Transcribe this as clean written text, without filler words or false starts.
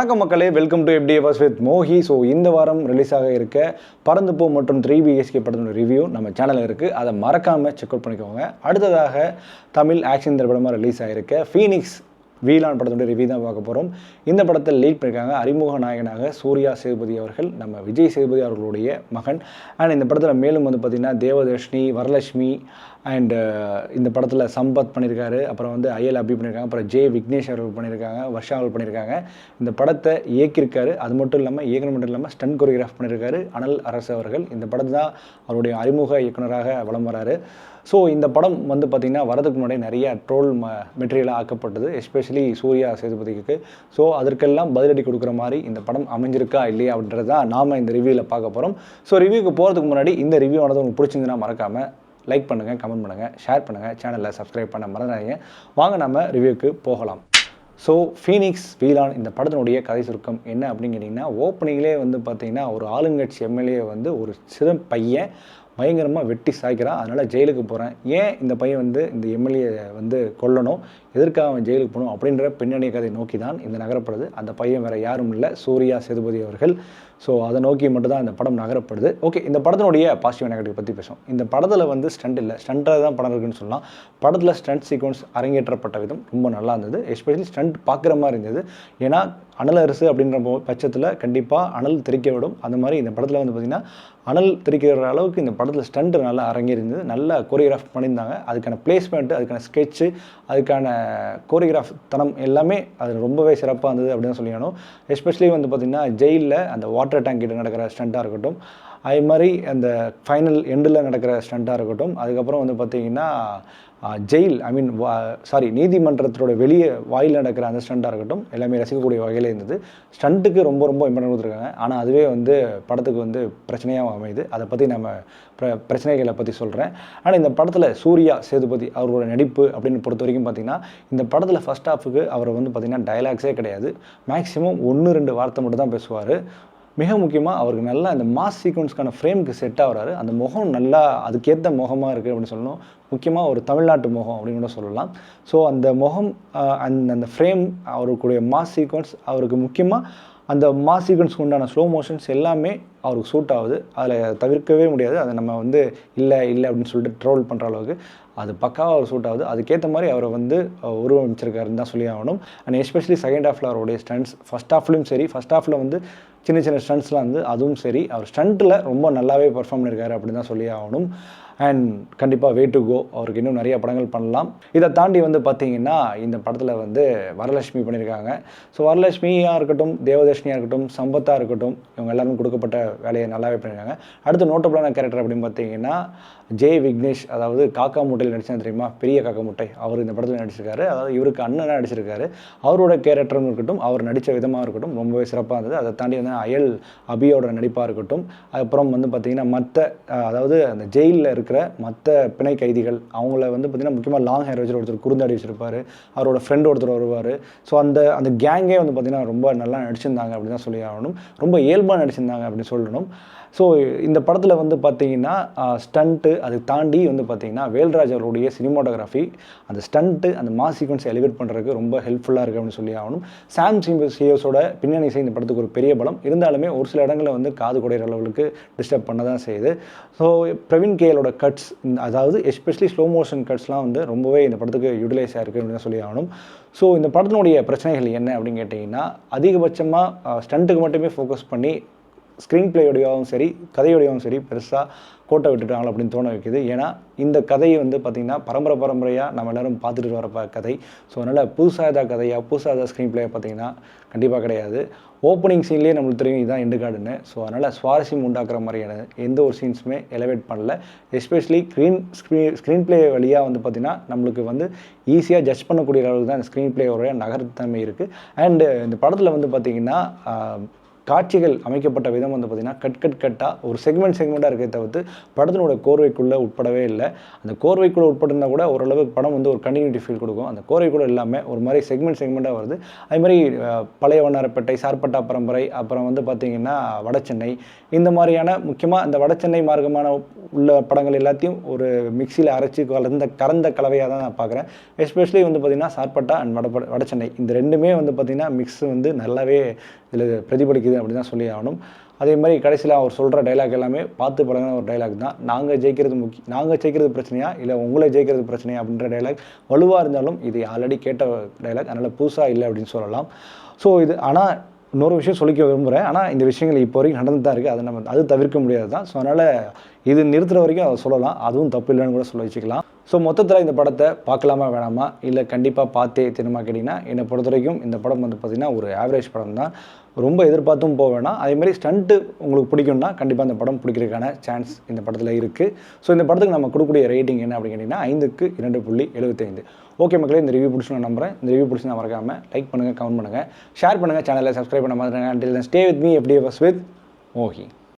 வணக்கம் மக்களே, welcome to FDFS with Mohi. So இந்த வாரம் ரிலீஸ் ஆக இருக்க பறந்து போ மற்றும் 3BHK படத்தோட ரிவ்யூ நம்ம சேனலில் இருக்குது. அதை மறக்காமல் செக் அவுட் பண்ணிக்கோங்க. அடுத்ததாக தமிழ் ஆக்ஷன் திரைப்படமாக ரிலீஸ் ஆகிருக்க ஃபீனிக்ஸ் வீலான் படத்தோட ரிவ்யூ தான் பார்க்க போகிறோம். இந்த படத்தில் லீட் பண்ணியிருக்காங்க அறிமுக நாயகனாக சூர்யா சேதுபதி அவர்கள், நம்ம விஜய் சேதுபதி அவர்களுடைய மகன். அண்ட் இந்த படத்தில் மேலும் வந்து பார்த்திங்கன்னா தேவதர்ஷினி, வரலட்சுமி அண்ட் இந்த படத்தில் சம்பத் பண்ணியிருக்காரு. அப்புறம் வந்து ஐஎல் அபி பண்ணியிருக்காங்க. அப்புறம் ஜே விக்னேஷ் அவர்கள் பண்ணியிருக்காங்க. வர்ஷா அவர்கள் பண்ணியிருக்காங்க. இந்த படத்தை இயக்கியிருக்காரு. அது மட்டும் இல்லாமல் இயக்குனர் மட்டும் இல்லாமல் ஸ்டண்ட் கொரியோகிராஃப் பண்ணியிருக்காரு அனல் அரசு அவர்கள். இந்த படத்தை தான் அவருடைய அறிமுக இயக்குனராக வலம் வராரு. ஸோ இந்த படம் வந்து பார்த்திங்கன்னா வரதுக்கு முன்னாடி நிறைய ட்ரோல் மெட்டீரியலாக ஆக்கப்பட்டது, எஸ்பெஷலி சூர்யா சேதுபதிக்கு. ஸோ அதற்கெல்லாம் பதிலடி கொடுக்குற மாதிரி இந்த படம் அமைஞ்சிருக்கா இல்லையா அப்படின்றது தான் நாம் இந்த ரிவ்யூவில் பார்க்க போகிறோம். ஸோ ரிவ்யூக்கு போகிறதுக்கு முன்னாடி இந்த ரிவ்யூ ஆனது உங்களுக்கு பிடிச்சிருந்துன்னா மறக்காமல் லைக் பண்ணுங்கள், கமெண்ட் பண்ணுங்கள், ஷேர் பண்ணுங்கள், சேனலில் சப்ஸ்கிரைப் பண்ண மறந்துடாதீங்க. வாங்க நம்ம ரிவ்யூக்கு போகலாம். ஸோ ஃபீனிக்ஸ் வீலான் இந்த படத்தினுடைய கதை சுருக்கம் என்ன அப்படின்னு கேட்டிங்கன்னா, ஓப்பனிங்லேயே வந்து பார்த்திங்கன்னா ஒரு ஆளுங்கட்சி எம்எல்ஏ வந்து ஒரு சிறு பையன் பயங்கரமாக வெட்டி சாய்க்கிறான். அதனால் ஜெயிலுக்கு போகிறேன், ஏன் இந்த பையன் வந்து இந்த எம்எல்ஏ வந்து கொல்லணும், எதற்காக அவன் ஜெயிலுக்கு போகணும் அப்படின்ற பின்னணிய கதை நோக்கி தான் இந்த நகரப்படுது. அந்த பையன் வேறு யாரும் இல்லை, சூர்யா சேதுபதி அவர்கள். ஸோ அதை நோக்கி மட்டும்தான் இந்த படம் நகரப்படுது. ஓகே, இந்த படத்தினுடைய பாசிட்டிவ் நெகட்டிவ் பற்றி பேசுவோம். இந்த படத்தில் வந்து ஸ்டண்ட் இல்லை, ஸ்டண்ட்டாக தான் படம் இருக்குன்னு சொல்லலாம். படத்தில் ஸ்டண்ட் சீக்வன்ஸ் அரங்கேற்றப்பட்ட விதம் ரொம்ப நல்லா இருந்தது. எஸ்பெஷலி ஸ்டண்ட் பார்க்குற மாதிரி இருந்தது. ஏன்னா அனல் அரசு அப்படின்ற பட்சத்தில் கண்டிப்பாக அனல் தெரிக்க விடும். அந்த மாதிரி இந்த படத்தில் வந்து பார்த்திங்கன்னா அனல் தெரிக்கிற அளவுக்கு இந்த படத்தில் ஸ்டண்ட் நல்லா அரங்கேறிருந்தது. நல்லா கோரியோகிராஃப் பண்ணியிருந்தாங்க. அதுக்கான பிளேஸ்மெண்ட்டு, அதுக்கான ஸ்கெட்சு, அதுக்கான கோரியோகிராஃப் தனம் எல்லாமே அது ரொம்பவே சிறப்பாக இருந்தது அப்படின்னு சொல்லிடணும். எஸ்பெஷலி வந்து பார்த்திங்கன்னா ஜெயிலில் அந்த வாட்டர் டேங்க் கிட்ட நடக்கிற ஸ்டண்ட்டாக இருக்கட்டும், அது மாதிரி அந்த ஃபைனல் எண்டில் நடக்கிற ஸ்டண்ட்டாக இருக்கட்டும், அதுக்கப்புறம் வந்து பார்த்திங்கன்னா ஜெயில் நீதிமன்றத்தோட வெளியே வாயில் நடக்கிற அந்த ஸ்டண்ட்டாக இருக்கட்டும், எல்லாமே ரசிக்கக்கூடிய வகையில் இருந்தது. ஸ்டண்ட்டுக்கு ரொம்ப இம்பார்ட்டன்ட் கொடுத்துருக்காங்க. ஆனால் அதுவே வந்து படத்துக்கு வந்து பிரச்சனையாக அமையுது. அதை பற்றி நம்ம பிரச்சனைகளை பற்றி சொல்கிறேன். ஆனால் இந்த படத்தில் சூர்யா சேதுபதி அவரோட நடிப்பு அப்படின்னு பொறுத்த வரைக்கும் பார்த்திங்கன்னா, இந்த படத்தில் ஃபஸ்ட் ஹாஃபுக்கு அவர் வந்து பார்த்திங்கன்னா டைலாக்ஸே கிடையாது. மேக்ஸிமம் 1-2 வார்த்தை மட்டும் தான் பேசுவார். மிக முக்கியமாக அவருக்கு நல்லா இந்த மாஸ் சீக்வன்ஸ்க்கான ஃப்ரேமுக்கு செட் ஆகிறாரு. அந்த முகம் நல்லா அதுக்கேற்ற முகமாக இருக்குது அப்படின்னு சொல்லணும். முக்கியமாக ஒரு தமிழ்நாட்டு முகம் அப்படின்னு கூட சொல்லலாம். ஸோ அந்த முகம் அந்த ஃப்ரேம், அவருக்குடைய மாஸ் சீக்வன்ஸ், அவருக்கு முக்கியமாக அந்த மாஸ் சீக்வன்ஸ்க்கு உண்டான ஸ்லோ மோஷன்ஸ் எல்லாமே அவருக்கு சூட் ஆகுது. அதில் தவிர்க்கவே முடியாது. அதை நம்ம வந்து இல்லை அப்படின்னு சொல்லிட்டு ட்ரோல் பண்ணுற அளவுக்கு அது பக்காவாக அவர் சூட் ஆகுது. அதுக்கேற்ற மாதிரி அவரை வந்து உருவமைச்சிருக்காருன்னு தான் சொல்லி ஆகணும். அண்ட் எஸ்பெஷலி செகண்ட் ஹாஃபில் அவருடைய ஸ்டண்ட்ஸ், ஃபஸ்ட் ஹாஃப்லையும் சரி, ஃபஸ்ட் ஹாஃபில் வந்து சின்ன ஸ்டண்ட்ஸ்லாம் வந்து அதுவும் சரி, அவர் ஸ்டண்ட்டில் ரொம்ப நல்லாவே பர்ஃபார்ம் பண்ணியிருக்காரு அப்படின்னு தான் சொல்லி ஆகணும். அண்ட் கண்டிப்பாக வே டு கோ, அவருக்கு இன்னும் நிறைய படங்கள் பண்ணலாம். இதை தாண்டி வந்து பார்த்திங்கன்னா இந்த படத்தில் வந்து வரலட்சுமி பண்ணியிருக்காங்க. ஸோ வரலட்சுமியாக இருக்கட்டும், தேவதர்ஷினியாக இருக்கட்டும், சம்பத்தாக இருக்கட்டும், இவங்க எல்லாரும் கொடுக்கப்பட்ட வேலையை நல்லாவே பண்ணியிருக்காங்க. அடுத்து நோட்டபிளான கேரக்டர் அப்படின்னு பார்த்தீங்கன்னா ஜே விக்னேஷ், அதாவது காக்கா மூட்டையில் நடிச்சா தெரியுமா, பெரிய காக்கா மூட்டை, அவர் இந்த படத்தில் நடிச்சிருக்காரு. அதாவது இவருக்கு அண்ணனாக நடிச்சிருக்காரு. அவரோட கேரக்டரும் இருக்கட்டும், அவர் நடித்த விதமாக இருக்கட்டும் ரொம்பவே சிறப்பாக இருந்தது. அதை தாண்டி வந்து ஐஎல் அபியோட நடிப்பாக இருக்கட்டும், அதுக்கப்புறம் வந்து பார்த்திங்கன்னா அதாவது அந்த ஜெயிலில் இருக்கிற மற்ற பிணை கைதிகள், அவங்கள வந்து பார்த்திங்கன்னா முக்கியமாக லாங் ஹேர் வச்சு ஒருத்தர் குறுந்தாடி வச்சுருப்பார், அவரோட ஃப்ரெண்ட் ஒருத்தர் வருவார். ஸோ அந்த கேங்கே வந்து பார்த்திங்கன்னா ரொம்ப நல்லா நடிச்சிருந்தாங்க அப்படின்னு தான் சொல்லி ஆகணும். ரொம்ப இயல்பாக நடிச்சிருந்தாங்க அப்படின்னு சொல்லணும். ஸோ இந்த படத்தில் வந்து பார்த்திங்கன்னா ஸ்டண்ட்டு, அது தாண்டி வந்து பார்த்திங்கன்னா வேல்ராஜ் அவருடைய சினிமாட்டோகிராஃபி, அந்த ஸ்டண்ட்டு, அந்த மாஸ் சீக்வன்ஸ் எலிவேட் பண்ணுறதுக்கு ரொம்ப ஹெல்ப்ஃபுல்லாக இருக்குது அப்படின்னு சொல்லி ஆகணும். சாம் சிஎஸோட பின்னணி இசை இந்த படத்துக்கு ஒரு பெரிய பலம் இருந்தாலுமே ஒரு சில இடங்களில் வந்து காது குடையிற அளவுக்கு டிஸ்டர்ப் பண்ண தான் செய்யுது. ஸோ பிரவீன் கேலோட கட்ஸ், அதாவது எஸ்பெஷலி ஸ்லோ மோஷன் கட்ஸ்லாம் வந்து ரொம்பவே இந்த படத்துக்கு யூட்டிலைஸ் ஆகிருக்கு அப்படின்னு சொல்லி ஆகணும். ஸோ இந்த படத்தினுடைய பிரச்சனைகள் என்ன அப்படின்னு கேட்டிங்கன்னா, அதிகபட்சமாக ஸ்டண்ட்டுக்கு மட்டுமே ஃபோக்கஸ் பண்ணி ஸ்க்ரீன் பிளேயோடையாகவும் சரி, கதையோடையாகவும் சரி பெருசாக கோட்டை விட்டுட்டாங்களோ அப்படின்னு தோண வைக்குது. ஏன்னா இந்த கதையை வந்து பார்த்திங்கன்னா பரம்பரையாக நம்ம எல்லோரும் பார்த்துட்டு வரப்போ கதை. ஸோ அதனால் புதுசாக புதுசாக ஸ்க்ரீன் பிளேயை பார்த்திங்கன்னா கண்டிப்பாக கிடையாது. ஓப்பனிங் சீன்லேயே நம்மளுக்கு தெரியும் இதுதான் எண்டு கார்டுன்னு. ஸோ அதனால் சுவாரஸ்யம் உண்டாக்குற மாதிரியான எந்த ஒரு சீன்ஸுமே எலவேட் பண்ணல. எஸ்பெஷலி ஸ்க்ரீன் பிளே வழியாக வந்து பார்த்திங்கன்னா நம்மளுக்கு வந்து ஈஸியாக ஜட்ஜ் பண்ணக்கூடிய அளவுக்கு தான் இந்த ஸ்க்ரீன் பிளேயோடைய நகர்த்தன்மை இருக்குது. அண்டு இந்த படத்தில் வந்து பார்த்திங்கன்னா காட்சிகள் அமைக்கப்பட்ட விதம் வந்து பார்த்திங்கன்னா கட்டாக ஒரு செக்மெண்ட்டாக இருக்கே தவிர்த்து படத்தினோட கோர்வைக்குள்ளே உட்படவே இல்லை. அந்த கோர்வைக்குள்ளே உட்பட்டிருந்தால் கூட ஓரளவுக்கு படம் வந்து ஒரு கண்டினியூட்டி ஃபீல் கொடுக்கும். அந்த கோர்வைக்குள்ளே இல்லாமல் ஒரு மாதிரி செக்மெண்ட்டாக வருது. அதே மாதிரி பழைய வண்ணாரப்பேட்டை, சார்பட்டா பரம்பரை, அப்புறம் வந்து பார்த்திங்கன்னா வடசென்னை, இந்த மாதிரியான முக்கியமாக இந்த வடசென்னை மார்க்கமான உள்ள படங்கள் எல்லாத்தையும் ஒரு மிக்சியில் அரைச்சி கறந்த கலவையாக தான் நான் பார்க்குறேன். எஸ்பெஷலி வந்து பார்த்திங்கன்னா சார்பட்டா அண்ட் வடசென்னை இந்த ரெண்டுமே வந்து பார்த்திங்கன்னா மிக்ஸ் வந்து நல்லாவே இதில் பிரதிபலிக்குது அப்படி தான் சொல்லி ஆகணும். அதே மாதிரி கடைசியில் அவர் சொல்கிற டைலாக் எல்லாமே பார்த்து பழகின ஒரு டைலாக் தான். நாங்கள் ஜெயிக்கிறது பிரச்சனையா இல்லை உங்களை ஜெயிக்கிறது பிரச்சனையா அப்படின்ற டைலாக் வலுவாக இருந்தாலும் இது ஆல்ரெடி கேட்ட டைலாக், அதனால் புதுசாக இல்லை அப்படின்னு சொல்லலாம். ஸோ இது ஆனால் இன்னொரு விஷயம் சொல்லிக்க விரும்புகிறேன். ஆனால் இந்த விஷயங்கள் இப்போ வரைக்கும் நடந்து தான் இருக்குது. அது தவிர்க்க முடியாது தான். ஸோ அதனால் இது நிறுத்துகிற வரைக்கும் அதை சொல்லலாம், அதுவும் தப்பு இல்லைன்னு கூட சொல்ல வச்சுக்கலாம். ஸோ மொத்தத்தில் இந்த படத்தை பார்க்கலாமா வேணாமா இல்லை கண்டிப்பாக பார்த்தே திரும்ப கேட்டிங்கன்னா, என்னை பொறுத்த வரைக்கும் இந்த படம் வந்து பார்த்திங்கன்னா ஒரு ஆவரேஜ் படம் தான். ரொம்ப எதிர்பார்த்தும் போக வேணாம். அதேமாதிரி ஸ்டண்ட்டு உங்களுக்கு பிடிக்கும்னா கண்டிப்பாக இந்த படம் பிடிக்கிறதுக்கான சான்ஸ் இந்த படத்தில் இருக்குது. ஸோ இந்த படத்துக்கு நம்ம கொடுக்கக்கூடிய ரேட்டிங் என்ன அப்படின்னு கேட்டிங்கன்னா 5க்கு 2.75. ஓகே மக்களே, இந்த ரிவ்யூ பிடிச்சி நான் நம்புறேன். இந்த ரிவ்யூ பிடிச்சி நான் மறக்காமல் லைக் பண்ணுங்கள், கமெண்ட் பண்ணுங்கள், ஷேர் பண்ணுங்கள், சேனலை சப்ஸ்கிரைப் பண்ண மாதிரி. Until then, stay with me, FDFS with மோகி.